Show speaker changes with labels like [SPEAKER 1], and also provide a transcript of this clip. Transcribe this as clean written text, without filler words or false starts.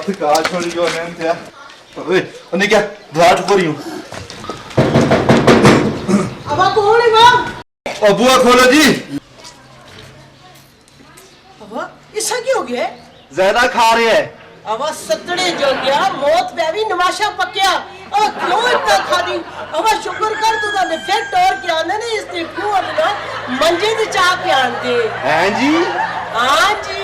[SPEAKER 1] थका छोड़ी जो ने ओए उन्हें क्या बाहर ठोक रही हूं
[SPEAKER 2] अब कौन है मां
[SPEAKER 1] ओ बुआ खोलो जी
[SPEAKER 2] अब ऐसा क्यों हो गया
[SPEAKER 1] ज्यादा खा रहे हैं
[SPEAKER 2] अब सतड़े जो गया मौत पे भी नमाशा पक्या अब क्यों इतना खा दी अब शुक्र कर तू दा फिट और क्या ने इसने क्यों अपना मंजे ते चाह के आन दे
[SPEAKER 1] हैं जी
[SPEAKER 2] हां जी